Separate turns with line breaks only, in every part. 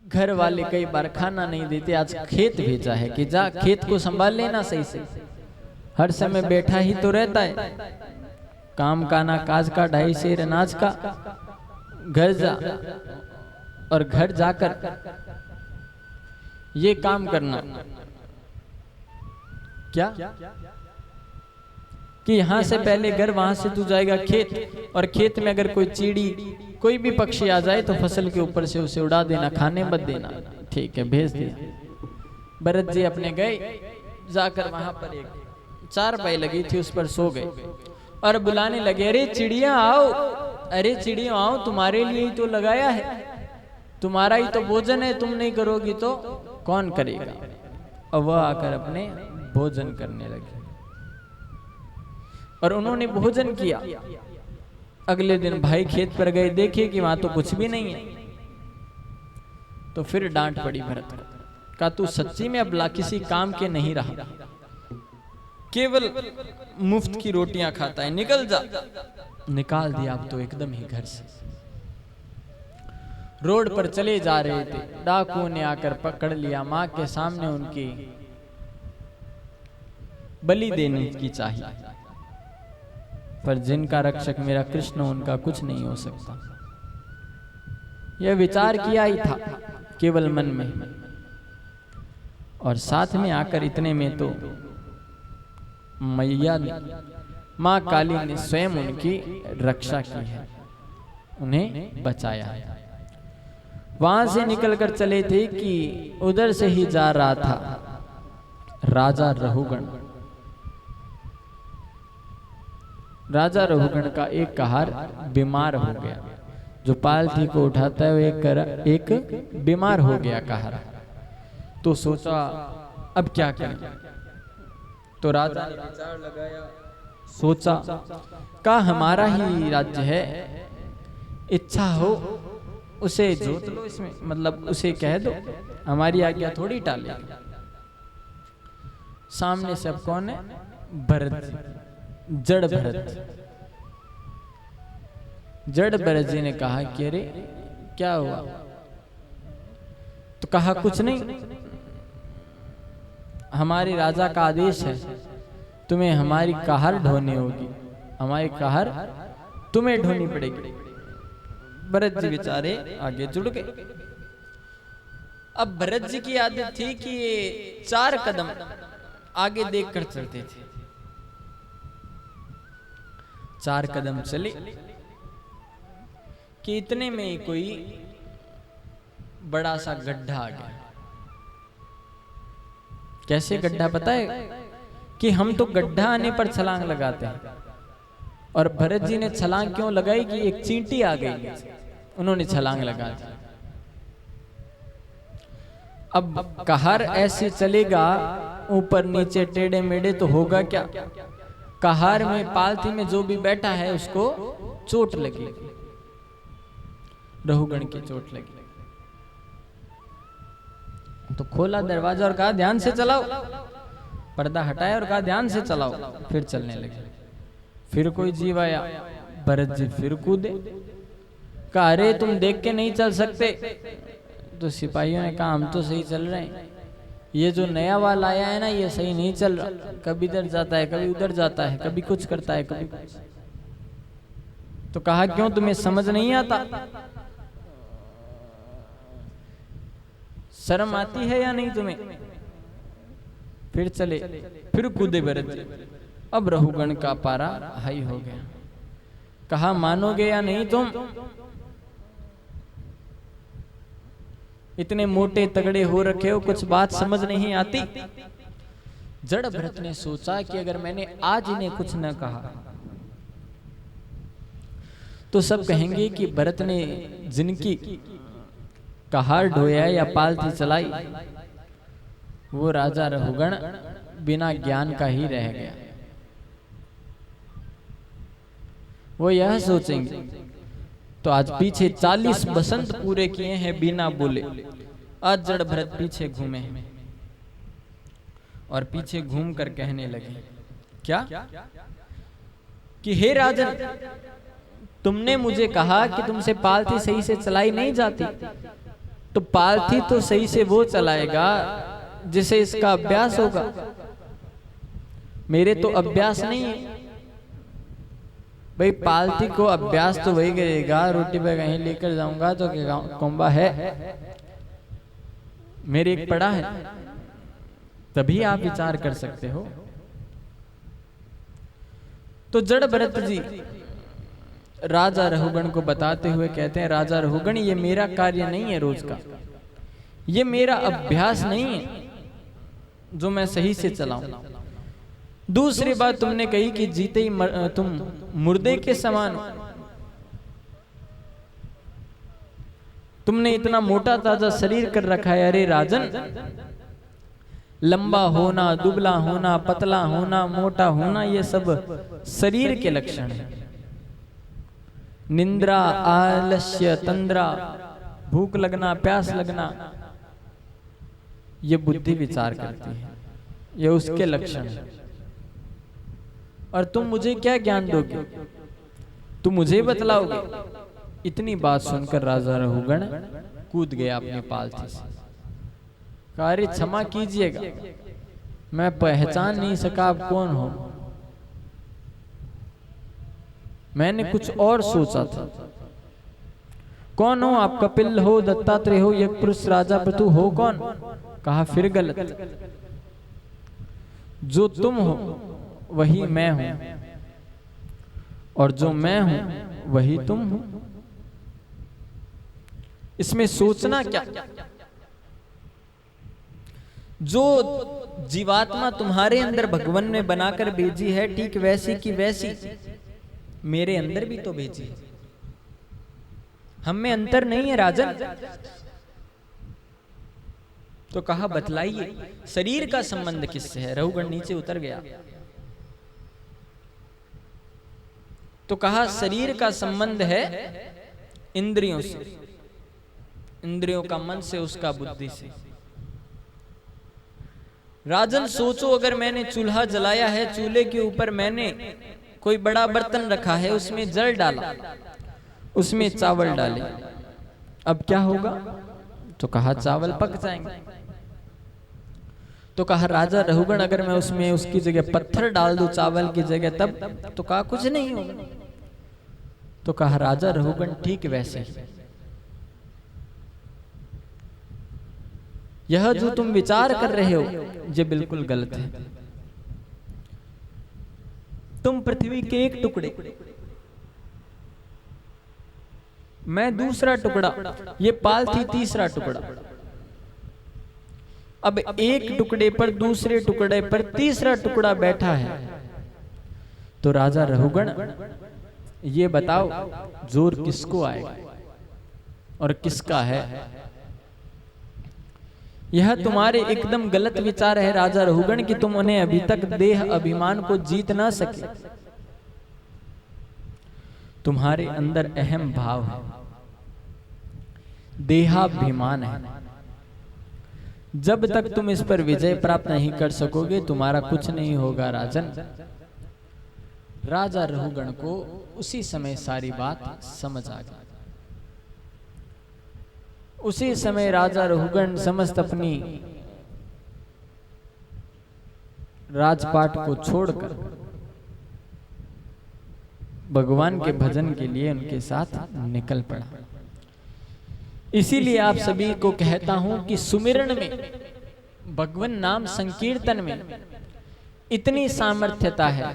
घर वाले कई बार खाना नहीं देते, आज खेत भेजा है कि जा खेत को संभाल लेना सही से। हर समय बैठा ही तो रहता है, काम का ना काज का, 2.5 सेर अनाज का। घर जा और घर जाकर ये काम करना क्या कि यहाँ से पहले घर, वहां से तू जाएगा खेत, और खेत में अगर कोई चिड़ी कोई भी पक्षी आ जाए तो फसल के ऊपर से उसे उड़ा देना, खाने मत देना। ठीक है, भेज दिया। भरत जी अपने गए, जाकर वहां पर एक 4 पाई लगी थी, उस पर सो गए और बुलाने लगे, अरे चिड़िया आओ, अरे चिड़िया आओ, तुम्हारे लिए ही तो लगाया है, तुम्हारा ही तो भोजन है, तुम नहीं करोगी तो कौन करेगा। और वह आकर अपने भोजन करने लगे और उन्होंने भोजन किया। अगले दिन भाई खेत पर गए, देखे कि वहां तो कुछ भी नहीं है, तो फिर डांट पड़ी भरत को। कहा तू सच्ची में अब किसी काम के नहीं रहा, केवल मुफ्त की रोटियां खाता है, निकल जा। निकाल दिया अब तो एकदम ही घर से। रोड पर चले जा रहे थे, डाकुओं ने आकर पकड़ लिया। मां के सामने उनकी बलि देने की चाहिए, पर जिनका रक्षक मेरा कृष्ण, उनका कुछ नहीं हो सकता। यह विचार किया ही था केवल मन में, और साथ में आकर इतने में तो मैया ने, मां काली ने स्वयं उनकी रक्षा की है, उन्हें बचाया है। वहां से निकलकर चले थे कि उधर से ही जा रहा था राजा रहुगण। राजा रहुगण का एक कहार बीमार हो गया, जो पालथी को उठाता है वो एक बीमार हो गया कहार। तो सोचा अब क्या करें, तो राजा ने विचार लगाया, सोचा का हमारा ही राज्य है, इच्छा हो उसे जोत लो इसमें, मतलब उसे कह दो, हमारी आज्ञा थोड़ी टाले। सामने से अब कौन है, भरत, जड़ भरत। जड़ भरत जी ने कहा कि अरे क्या हुआ, तो कहा कुछ नहीं, हमारे राजा का आदेश है, तुम्हें हमारी कहार ढोनी होगी, हमारी कहार तुम्हें ढोनी पड़ेगी। भरत जी बेचारे आगे जुड़ गए। अब भरत जी की आदत थी कि ये 4 कदम आगे देखकर चलते थे। 4 कदम चले कि इतने में ही कोई बड़ा सा गड्ढा आ गया। कैसे गड्ढा पता है कि हम तो गड्ढा आने पर छलांग लगाते हैं, और भरत जी ने छलांग क्यों लगाई कि एक चींटी आ गई, उन्होंने छलांग लगा दी। अब कहार ऐसे चलेगा ऊपर नीचे टेढ़े मेढ़े तो होगा क्या, कहार में पालथी में जो भी बैठा है उसको चोट लगी, रहुगण की चोट लगी। तो खोला दरवाजा और कहा ध्यान से चलाओ, पर्दा हटाया और कहा ध्यान से चलाओ, फिर चलने लगे। फिर कोई जीव आया, भरत जी फिर कूदे, कहा अरे तुम देख के नहीं चल सकते। तो सिपाहियों ने कहा हम तो सही चल रहे हैं, ये जो नया वाला आया है ना ये सही नहीं चल रहा, कभी इधर जाता है कभी उधर जाता है, कभी कुछ करता है कभी कुछ। तो कहा क्यों तुम्हें समझ नहीं आता, शर्म आती है या नहीं तुम्हें। फिर चले, फिर कूदे भरत जी। अब रहुगण का पारा हाई हो गया, कहा मानोगे या नहीं तुम, इतने मोटे तगड़े हो रखे हो, कुछ बात समझ नहीं आती। जड़ भरत ने सोचा कि अगर मैंने आज इन्हें कुछ न कहा तो सब कहेंगे कि भरत ने जिनकी कहार ढोया या पालथी चलाई वो राजा रहुगण बिना ज्ञान का ही रह गया। वो यह सोचेंगे। तो आज पीछे 40 बसंत पूरे किए हैं बिना बोले। आज जड़ भरत पीछे घूमे हैं और पीछे घूम कर कहने लगे क्या कि हे राजन, तुमने मुझे कहा कि तुमसे पालथी सही से चलाई नहीं जाती, तो पालथी तो सही से वो चलाएगा जिसे इसका अभ्यास होगा। मेरे तो अभ्यास नहीं है भाई। पालथी को अभ्यास तो वही करेगा, रोटी पे कहीं लेकर जाऊंगा तो कोंबा है मेरे एक पड़ा है, तभी आप विचार कर सकते हो। तो जड़ भरत जी राजा रहुगण को बताते हुए कहते हैं, राजा रहुगण ये मेरा कार्य नहीं है रोज का, ये मेरा अभ्यास नहीं है जो मैं सही से चलाऊं। दूसरी बात तुमने कही कि जीते ही तुम मुर्दे के समान हो। तुमने इतना मोटा ताजा शरीर कर रखा है। अरे राजन, लंबा होना, दुबला होना, पतला होना, मोटा होना, ये सब शरीर के लक्षण हैं। निंद्रा, आलस्य, तंद्रा, भूख लगना, प्यास लगना, ये बुद्धि विचार करती है, ये उसके लक्षण है। और तुम मुझे क्या ज्ञान दोगे, तुम मुझे बतलाओगे। इतनी बात सुनकर राजा रहुगण कूद गया अपने पालथी से। कार्य क्षमा कीजिएगा, मैं पहचान नहीं सका आप कौन हो, मैंने कुछ और सोचा था। कौन हो आप? कपिल हो, दत्तात्रेय हो, यज्ञपुरुष, राजा पृथु हो कौन? कहा फिर गलत, जो तुम हो वही मैं हूं, और जो मैं हूं वही तुम हो। इसमें सोचना क्या? जो जीवात्मा तुम्हारे अंदर भगवान ने बनाकर भेजी है, ठीक वैसी की वैसी मेरे अंदर भी तो भेजी है। हम में अंतर नहीं है राजन। तो कहा बतलाइए, शरीर का संबंध किससे है? रहुगण नीचे उतर गया। तो कहा शरीर का संबंध है इंद्रियों से, इंद्रियों का मन से, उसका बुद्धि से। राजन सोचो, अगर मैंने चूल्हा जलाया है, चूल्हे के ऊपर मैंने कोई बड़ा बर्तन रखा है, उसमें जल डाला, उसमें चावल डाले, अब क्या होगा? तो कहा चावल पक जाएंगे। तो कहा राजा रहुगण, अगर मैं उसमें उसकी जगह पत्थर डाल दूं चावल की जगह, तब? तो कहा कुछ नहीं होगा। तो कहा राजा रहुगण ठीक वैसे यह जो तुम विचार कर रहे हो ये बिल्कुल गलत है। तुम पृथ्वी के एक टुकड़े, मैं दूसरा टुकड़ा, ये पालथी तीसरा टुकड़ा। अब एक टुकड़े पर, दूसरे टुकड़े पर तीसरा टुकड़ा बैठा है। तो राजा रहुगण ये बताओ, जोर किसको आएगा और किसका है? यह तुम्हारे एकदम गलत विचार है राजा रहुगण कि तुम उन्हें अभी तक देह अभिमान को जीत ना सके। तुम्हारे अंदर अहम भाव है, देहाभिमान है। जब तक तुम इस पर विजय प्राप्त नहीं कर सकोगे, तुम्हारा कुछ नहीं होगा राजन। राजा रहुगण को उसी समय सारी बात समझ आ गई। उसी समय राजा रहुगण समस्त अपनी राजपाट को छोड़कर भगवान के भजन के लिए उनके साथ निकल पड़ा। इसीलिए आप सभी को कहता हूं कि सुमिरन में, भगवान नाम संकीर्तन में इतनी सामर्थ्यता है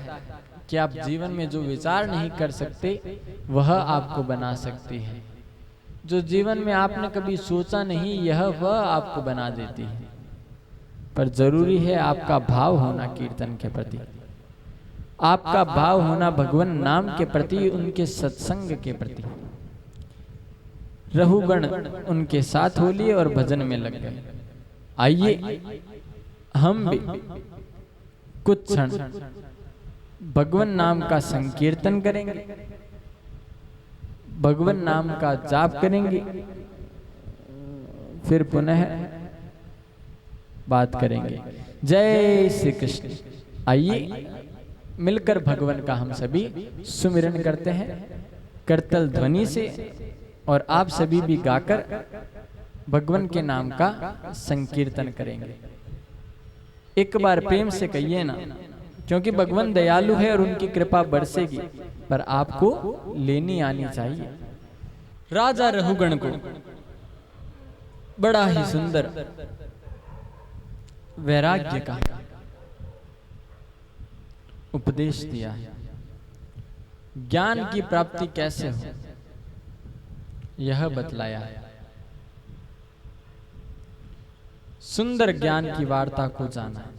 कि आप जीवन में जो विचार नहीं कर सकते वह आपको बना सकती है। जो जीवन में आपने कभी सोचा नहीं, यह वह आपको बना देती है। पर जरूरी है आपका भाव होना कीर्तन के प्रति, आपका भाव होना भगवान नाम के प्रति, उनके सत्संग के प्रति। रहुगण उनके साथ हो लिए और भजन में लग गए। आइए हम भी कुछ क्षण भगवान नाम का संकीर्तन करेंगे, भगवान नाम का जाप करेंगे, फिर पुनः बात करेंगे। जय श्री कृष्ण। आइए मिलकर भगवान का हम सभी सुमिरन करते हैं करतल ध्वनि से, और आप सभी भी गाकर भगवान के नाम का संकीर्तन करेंगे। एक बार प्रेम से कहिए ना, क्योंकि भगवान दयालु है और उनकी कृपा बरसेगी, पर आपको लेनी आनी चाहिए। राजा रहुगण को बड़ा ही सुंदर वैराग्य का उपदेश दिया है। ज्ञान की प्राप्ति कैसे हो यह बतलाया है। सुंदर ज्ञान की वार्ता को जाना है।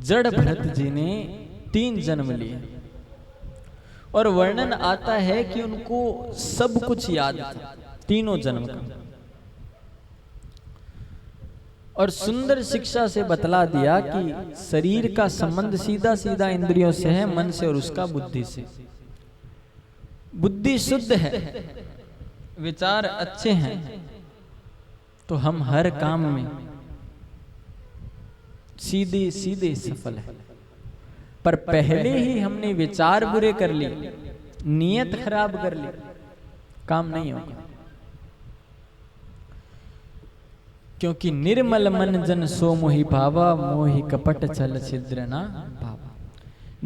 जड़ भरत जी ने 3 जन्म लिए और वर्णन आता है कि उनको सब कुछ याद था तीनों जन्म का, और सुंदर शिक्षा से बतला दिया कि शरीर का संबंध सीधा सीधा इंद्रियों से है, मन से, और उसका बुद्धि से। बुद्धि शुद्ध है, विचार अच्छे हैं, तो हम हर काम में सीधे सीधे सफल है। पर पहले ही हमने विचार बुरे कर लिए, नियत खराब कर ली, काम नहीं होगा। क्योंकि निर्मल मन जन सो मोहि भावा, मोहि कपट छल छिद्र ना भावा।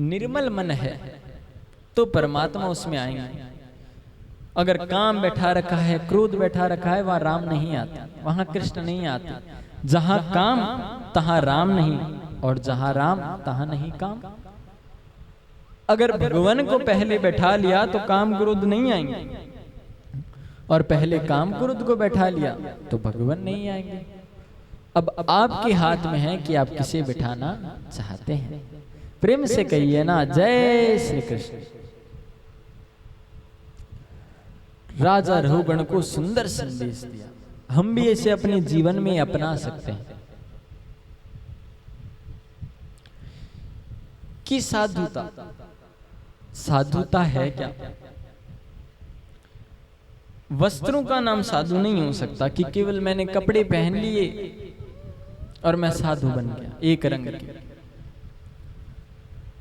निर्मल मन है तो परमात्मा उसमें आएंगे। अगर काम बैठा रखा है, क्रोध बैठा रखा है, वहां राम नहीं आता, वहां कृष्ण नहीं आते। जहां काम तहां राम नहीं, और जहां राम तहां नहीं काम। अगर भगवान को पहले बैठा लिया तो काम क्रोध नहीं आएंगे, और पहले काम क्रोध को बैठा लिया तो भगवान नहीं आएंगे। अब आपके हाथ में है कि आप किसे बिठाना चाहते हैं। प्रेम से कहिए ना, जय श्री कृष्ण। राजा रहुगण को सुंदर संदेश दिया, हम भी इसे अपने जीवन में अपना सकते हैं। कि साधुता, साधुता है क्या? वस्त्रों का नाम साधु नहीं हो सकता कि केवल मैंने कपड़े पहन लिए और मैं साधु बन गया एक रंग के।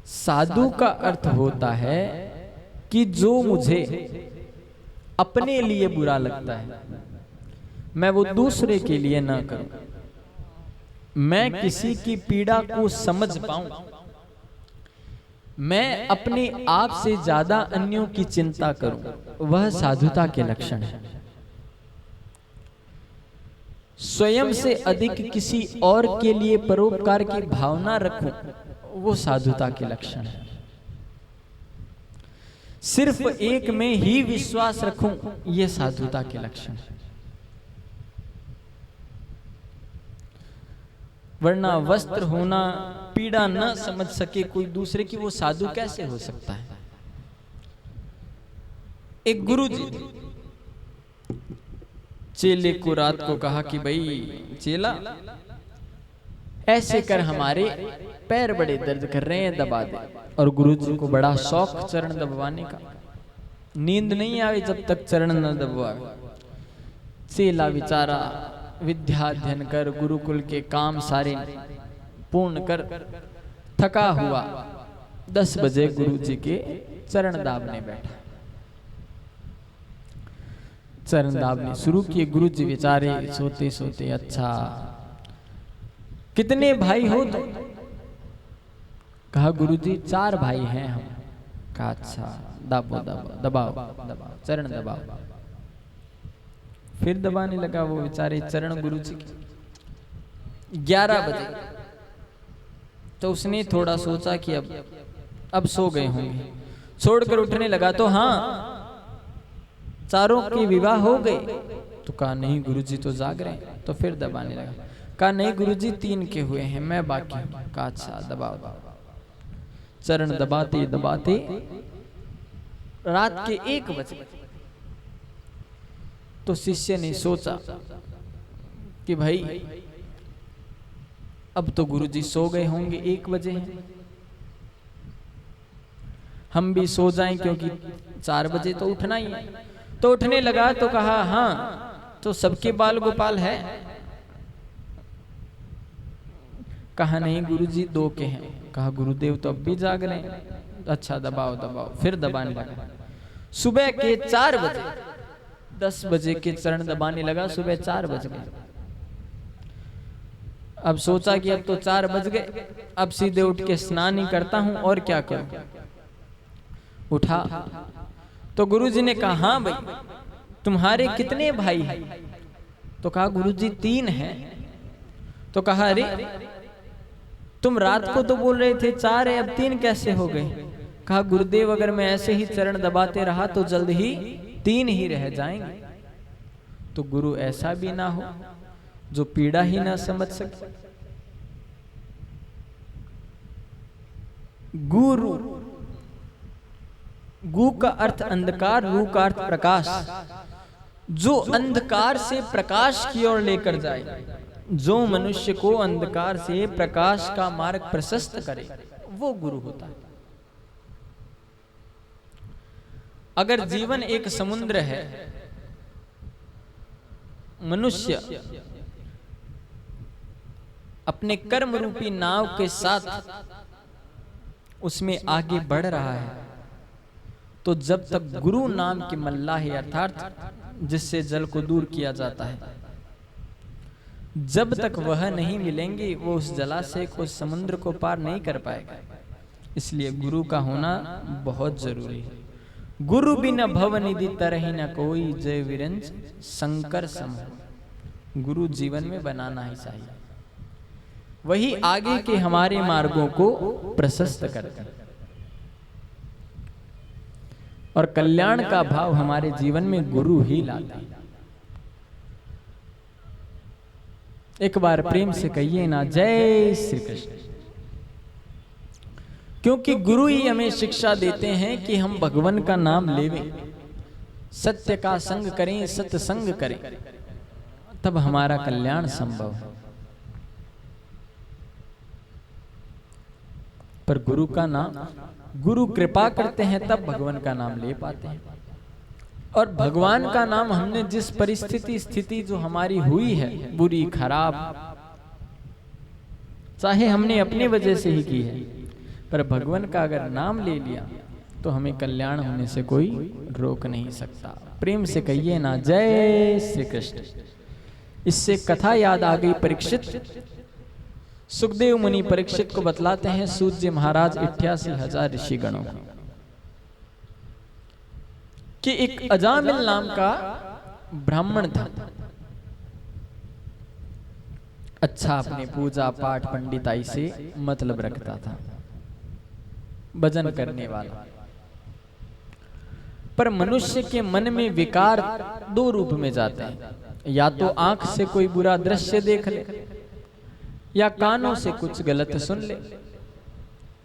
साधु का अर्थ होता है कि जो मुझे अपने लिए बुरा लगता है, मैं वो दूसरे के लिए ना करूं। मैं किसी की पीड़ा को समझ पाऊं, मैं अपने आप से ज्यादा अन्यों की चिंता करूं, वह साधुता के लक्षण है। स्वयं से अधिक किसी और के लिए परोपकार की भावना रखूं, वो साधुता के लक्षण है। सिर्फ एक में ही विश्वास रखूं, यह साधुता के लक्षण है। वरना वस्त्र होना, पीड़ा न समझ सके कोई दूसरे की, वो साधु कैसे हो सकता है? एक गुरु जी चेले को रात को कहा कि भाई चेला, ऐसे कर हमारे पैर बड़े दर्द कर रहे हैं, दबा दे। और गुरु जी को बड़ा शौक चरण दबवाने का, नींद नहीं आवे जब तक चरण न दबवावे। चेला बेचारा विद्या अध्ययन कर, गुरुकुल के काम सारे पूर्ण कर थका हुआ 10 बजे गुरु जी के चरण दाबने बैठा। चरण दाबने शुरू किए। गुरु जी बेचारे सोते सोते, अच्छा कितने भाई हो तुम? कहा गुरु जी 4 भाई हैं हम। कहा अच्छा, दबाओ दबाओ दबाओ दबाओ, चरण दबाओ। फिर दबाने लगा वो बेचारे चरण गुरु जी के। 11 बजे तो उसने थोड़ा सोचा कि अब सो गए होंगे, छोड़कर उठने लगा तो हाँ, चारों के विवाह हो गए। तो कहा नहीं गुरुजी तो जाग रहे हैं। तो फिर दबाने लगा। कहा नहीं गुरुजी 3 के हुए हैं, मैं बाकी हूं। कहा अच्छा दबाओ। चरण दबाते दबाते रात के 1 बजे तो शिष्य ने सोचा कि भाई अब तो गुरुजी सो गए होंगे, 1 बजे हैं, हम भी सो जाएं क्योंकि 4 बजे तो उठना ही है। तो उठने लगा तो कहा हाँ, तो सबके बाल गोपाल है? कहा नहीं गुरुजी 2 के हैं। कहा गुरुदेव तो अब भी जाग रहे हैं। अच्छा दबाओ दबाओ। फिर दबाने लगा। सुबह के 4 बजे, 10 बजे के चरण दबाने लगा, सुबह 4 बज गए। अब सोचा कि अब तो 4 बज गए, अब सीधे उठ के स्नान ही करता हूं और क्या करूं। उठा तो गुरुजी ने कहा, हाँ भाई तुम्हारे कितने भाई हैं? तो कहा गुरुजी 3 हैं। तो कहा अरे तुम रात को तो बोल रहे थे 4 है, अब 3 कैसे हो गए? कहा गुरुदेव अगर मैं ऐसे ही चरण दबाते रहा तो जल्द ही 3 ही रह जाएंगे। तो गुरु ऐसा भी ना हो जो पीड़ा ही ना समझ सके। गुरु, गु का अर्थ अंधकार, रू का अर्थ प्रकाश। जो अंधकार से प्रकाश की ओर लेकर जाए, जो मनुष्य को अंधकार से प्रकाश का मार्ग प्रशस्त करे, वो गुरु होता है। अगर जीवन एक समुद्र है, मनुष्य अपने कर्म रूपी नाव के साथ उसमें आगे बढ़ रहा है, तो जब तक गुरु नाम की मल्लाही अर्थात जिससे जल को दूर किया जाता है, जब तक वह नहीं मिलेंगे वो उस जलाशय को, समुद्र को पार नहीं कर पाएगा। इसलिए गुरु का होना बहुत जरूरी है। गुरु बिना भव निधि तरहि न कोई, जय विरंज शंकर सम। गुरु जीवन में बनाना ही चाहिए, वही आगे के हमारे मार्गों को प्रशस्त करते हैं और कल्याण का भाव हमारे जीवन में गुरु ही लाता है। एक बार प्रेम से कहिए ना, जय श्री कृष्ण। क्योंकि गुरु ही हमें शिक्षा देते हैं कि हम भगवान का नाम लेवें, सत्य का संग करें, सत्संग करें, तब हमारा कल्याण संभव है। पर गुरु का नाम, गुरु कृपा करते हैं तब भगवान का नाम ले पाते हैं। और भगवान का नाम हमने जिस परिस्थिति स्थिति जो हमारी हुई है, बुरी खराब, चाहे हमने अपनी वजह से ही की है, पर भगवान का अगर नाम ले लिया तो हमें कल्याण होने से कोई रोक नहीं सकता। प्रेम से कहिए ना, जय श्री कृष्ण। इससे कथा याद आ गई परीक्षित। सुखदेव मुनि परीक्षित को बतलाते हैं, सूर्य महाराज 88,000 ऋषिगणों कि एक अजामिल नाम का ब्राह्मण था, अच्छा अपने पूजा पाठ पंडिताई से मतलब रखता था, भजन करने वाला। पर मनुष्य के मन में विकार 2 रूप में जाते हैं, या तो आंख से कोई बुरा दृश्य देख ले, या कानों से कुछ गलत सुन ले,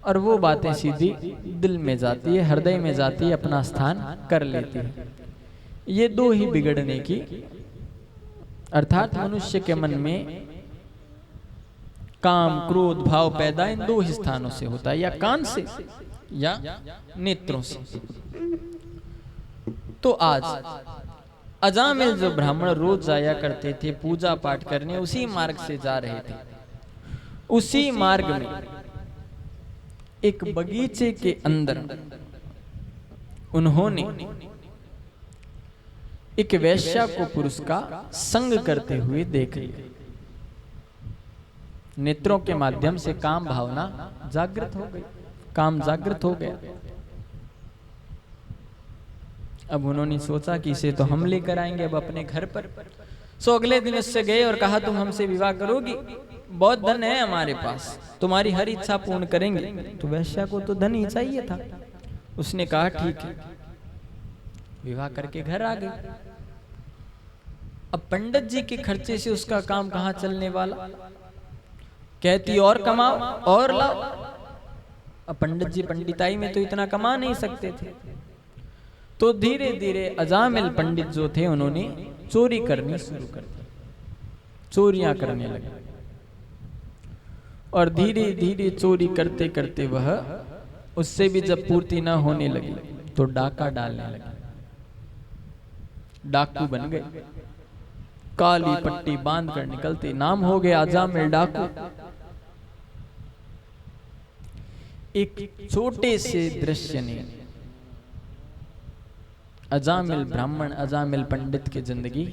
और वो बातें सीधी दिल में जाती है, हृदय में जाती है, अपना स्थान कर लेती है। ये 2 ही बिगड़ने की, अर्थात मनुष्य के मन में काम क्रोध भाव पैदा इन 2 ही स्थानों से होता है, या कान से या नेत्रों से। तो आज अजामिल जो ब्राह्मण रोज जाया करते थे पूजा पाठ करने, उसी मार्ग से जा रहे थे। उसी मार्ग में एक बगीचे के अंदर उन्होंने एक वैश्या को पुरुष का संग करते हुए देख लिया। नेत्रों के माध्यम से काम भावना जागृत हो गई, काम जागृत हो गया। अब उन्होंने सोचा कि इसे तो हम लेकर आएंगे अब अपने घर पर। सो अगले दिन उससे गए और कहा तुम हमसे विवाह करोगी, बहुत धन है हमारे पास, तुम्हारी हर इच्छा पूर्ण करेंगे। तो वैश्या को तो धन ही चाहिए था। उसने कहा ठीक है, विवाह करके घर आ गई। अब पंडित जी के खर्चे से उसका काम कहाँ चलने वाला, कहती और कमाओ और लाओ। अब पंडित जी पंडिताई में तो इतना कमा नहीं सकते थे, तो धीरे धीरे अजामिल पंडित जो थे उन्होंने चोरी करनी शुरू कर दी, चोरियां करने लगे। और धीरे धीरे चोरी करते करते वह उससे भी जब पूर्ति न होने लगी तो डाका डालने लगे, डाकू बन गए। काली पट्टी बांध कर निकलते, नाम हो गया अजामिल डाकू। एक छोटे से दृश्य ने अजामिल ब्राह्मण, अजामिल पंडित की जिंदगी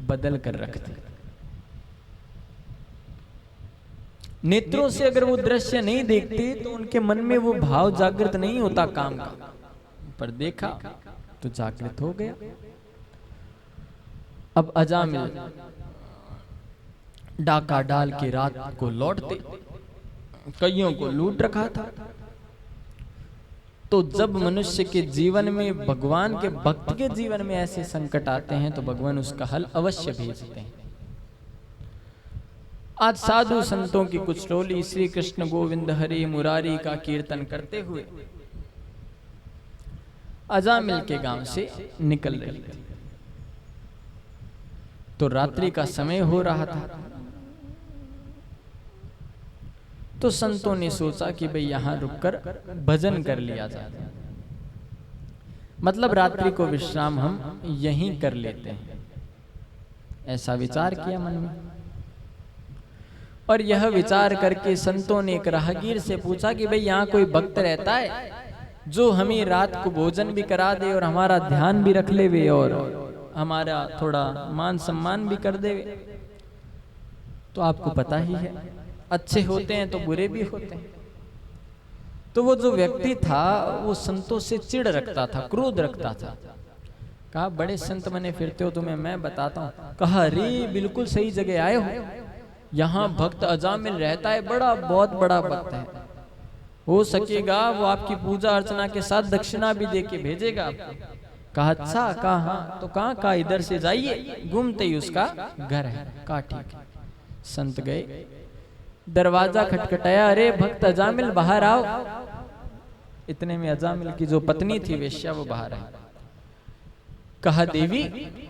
बदल कर रख दी। नेत्रों से अगर वो दृश्य नहीं देखते तो उनके मन में वो भाव जागृत नहीं होता काम का, पर देखा तो जागृत हो गया। अब अजामिल डाका डाल के रात को लौटते, कईयों को लूट रखा था। तो जब मनुष्य के जीवन में, भगवान के भक्त के जीवन में ऐसे संकट आते हैं तो भगवान उसका हल अवश्य भेजते हैं। आज साधु संतों की कुछ टोली श्री कृष्ण गोविंद हरि मुरारी का कीर्तन करते हुए अजामिल के गांव से निकल रही थी। तो रात्रि का समय हो रहा था। तो संतों ने सोचा कि भाई यहां रुककर भजन कर लिया जाए, मतलब रात्रि को विश्राम हम यहीं कर लेते हैं। ऐसा विचार किया मन में, और यह विचार करके संतों ने एक राहगीर से पूछा कि भाई यहाँ कोई भक्त रहता है जो हमें रात को भोजन भी करा दे और हमारा ध्यान भी रख ले और हमारा थोड़ा मान सम्मान भी कर दे। तो आपको पता ही है, अच्छे होते हैं तो बुरे भी होते हैं। तो वो जो व्यक्ति था वो संतों से चिढ़ रखता था, क्रोध रखता था। कहा बड़े संत बने फिरते हो, तुम्हें मैं बताता हूँ। कहा अरे बिल्कुल सही जगह आए हो, यहाँ भक्त अजामिल रहता है, बहुत बड़ा भक्त है। हो सकेगा वो आपकी पूजा अर्चना के साथ दक्षिणा भी दे के भेजेगा आपको। कहा अच्छा, कहा हाँ, तो कहा इधर से जाइए, घूमते ही उसका घर है। कहा ठीक है। संत गए, दरवाजा खटखटाया, अरे भक्त अजामिल बाहर आओ। इतने में अजामिल की जो पत्नी थी वेश्या वो बाहर आई। कहा देवी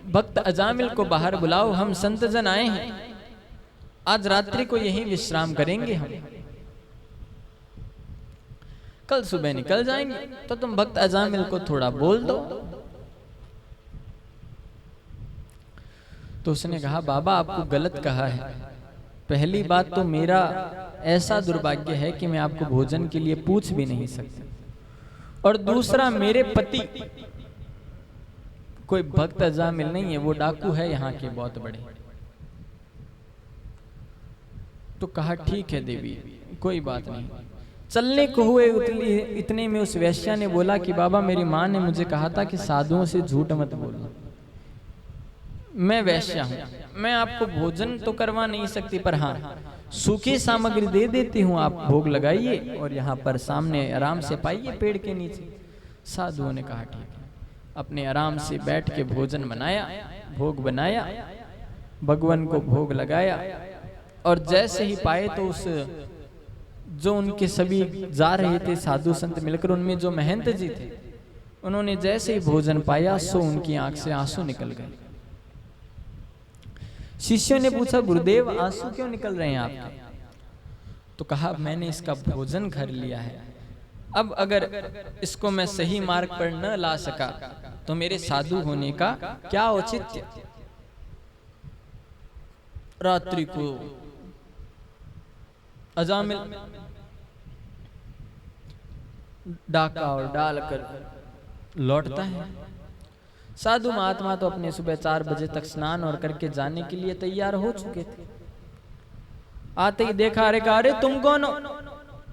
भक्त अजामिल को बाहर बुलाओ, हम संत जन आए हैं, आज रात्रि को यहीं विश्राम करेंगे हम, कल सुबह निकल जाएंगे। तो तुम भक्त अजामिल को थोड़ा बोल दो। तो उसने कहा बाबा आपको गलत कहा है। पहली बात तो मेरा ऐसा दुर्भाग्य है कि मैं आपको भोजन के लिए पूछ भी नहीं सकता, और दूसरा मेरे पति कोई भक्त अजामिल नहीं है, वो डाकू है यहाँ के बहुत बड़े। तो कहा ठीक है देवी कोई बात नहीं। चलने को हुए इतने में उस वैश्या ने बोला कि बाबा मेरी माँ ने मुझे कहा था कि साधुओं से झूठ मत बोलना। मैं वैश्या हूँ, मैं आपको भोजन तो करवा नहीं सकती, पर हाँ सूखी सामग्री दे देती हूँ, आप भोग लगाइए और यहाँ पर सामने आराम से पाइए पेड़ के नीचे। साधुओं ने कहा ठीक है। अपने आराम से बैठ के भोजन बनाया, भोग बनाया, भगवान को भोग लगाया, और जैसे ही पाए तो उस जो उनके सभी जा रहे थे साधु संत मिलकर, उनमें जो महंत जी थे, उन्होंने जैसे ही भोजन पाया सो उनकी आंख से आंसू निकल गए। शिष्यों ने पूछा गुरुदेव आंसू क्यों निकल रहे हैं आपके? तो कहा मैंने इसका भोजन कर लिया है, अब अगर इसको मैं सही मार्ग पर न ला सका तो मेरे साधु होने का क्या औचित्य। रात्रि को अजामिल डाका और डालकर लौटता है। साधु महात्मा तो अपने सुबह 4 बजे तक स्नान और करके जाने के लिए तैयार हो चुके थे। आते ही देखा, अरे कहा अरे तुम कौन हो,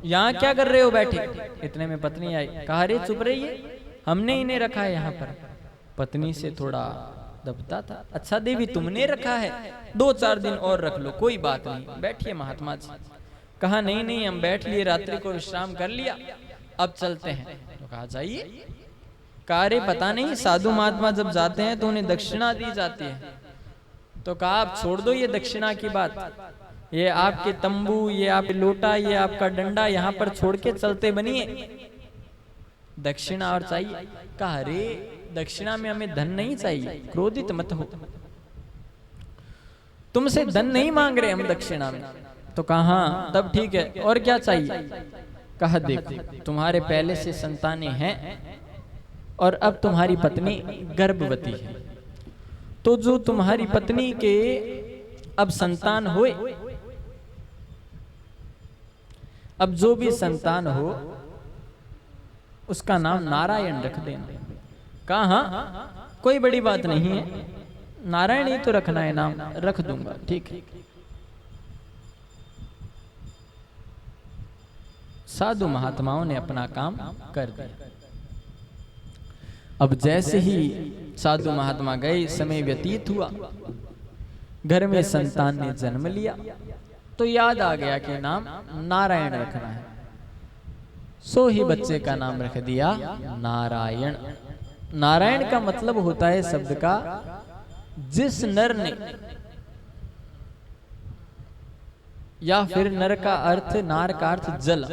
यहाँ क्या कर रहे हो बैठे? इतने में पत्नी आई। कहा अरे चुप रहिए, हमने इन्हें रखा है यहाँ पर। पत्नी से थोड़ा दबता था। अच्छा देवी तुमने रखा है, 2-4 दिन और रख लो, कोई बात नहीं, बैठिए महात्मा जी। कहा नहीं नहीं हम बैठ लिए, रात्रि को विश्राम कर लिया, अब चलते हैं। तो कहा जाइए। कहा अरे पता नहीं साधु महात्मा जब जाते हैं तो उन्हें दक्षिणा दी जाती है। तो कहा आप छोड़ दो ये दक्षिणा की बात, ये आपके तंबू, ये आप लोटा, ये आपका डंडा यहाँ पर छोड़ के चलते बनिए, दक्षिणा और चाहिए। कहा अरे दक्षिणा में हमें धन नहीं चाहिए, क्रोधित मत हो, तुमसे धन नहीं मांग रहे हम दक्षिणा में। तो कहा तब ठीक है, और क्या चाहिए? कहा देखो तुम्हारे पहले से संतानें हैं और अब तुम्हारी पत्नी गर्भवती है, तो जो तुम्हारी पत्नी के अब संतान होए, अब जो भी संतान हो उसका नाम नारायण रख देना। कहा कोई बड़ी बात नहीं है, नारायण ही तो रखना है नाम, रख दूंगा, ठीक है। साधु महात्माओं ने अपना काम कर दिया। अब जैसे ही साधु महात्मा गए, समय व्यतीत हुआ, घर में संतान ने जन्म लिया, तो याद आ गया कि नाम नारायण रखना है। सो ही बच्चे का नाम रख दिया नारायण। नारायण का मतलब होता है शब्द का, जिस नर ने, या फिर नर का अर्थ, नार का अर्थ जल,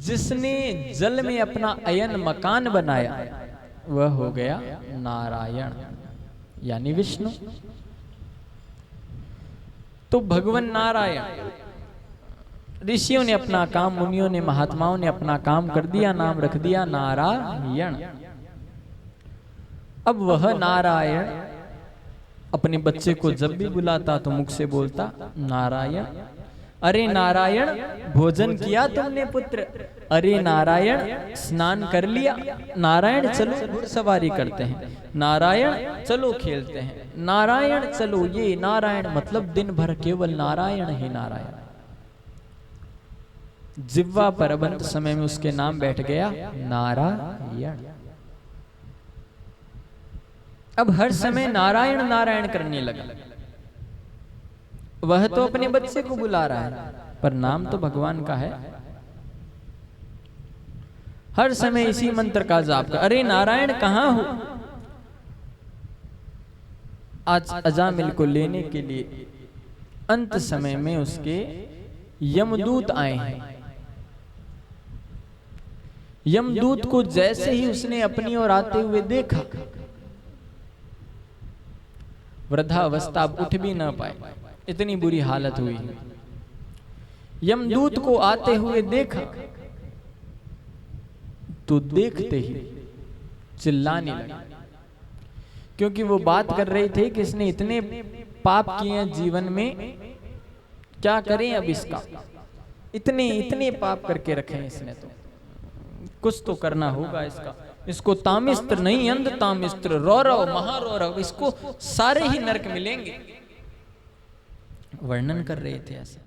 जिसने जल में अपना अयन मकान बनाया, वह हो गया नारायण, यानी विष्णु। तो भगवान नारायण, ऋषियों ने अपना काम, मुनियों ने, महात्माओं ने अपना काम कर दिया, नाम रख दिया नारायण। अब वह नारायण अपने बच्चे को जब भी बुलाता तो मुख से बोलता नारायण। अरे नारायण भोजन किया तुमने पुत्र, अरे नारायण स्नान कर लिया, नारायण चलो घुड़सवारी करते हैं, नारायण चलो खेलते हैं, नारायण चलो ये, नारायण मतलब दिन भर केवल नारायण ही नारायण। जिह्वा पर अंत समय में उसके नाम बैठ गया नारायण। अब हर समय नारायण नारायण करने लगा। वह तो अपने बच्चे को बुला रहा है, पर नाम तो भगवान का है। हर समय इसी मंत्र का जाप कर, अरे नारायण कहाँ हो? आज अजामिल को लेने के लिए अंत समय में उसके यमदूत आए हैं। यमदूत को जैसे ही उसने अपनी ओर आते हुए देखा, वृद्धावस्था, उठ भी न पाए, इतनी बुरी हालत हुई। यमदूत को आते हुए देखा तो देखते ही चिल्लाने लगे, क्योंकि वो बात कर रहे थे कि इसने इतने पाप किए जीवन में, क्या करें अब इसका, इतने इतने पाप करके रखे इसने, तो कुछ तो करना होगा इसका। इसको तामिस्त्र नहीं, अंध तामिस्त्र, रौरव महारौरव, इसको सारे ही नरक मिलेंगे। वर्णन कर रहे थे ऐसे।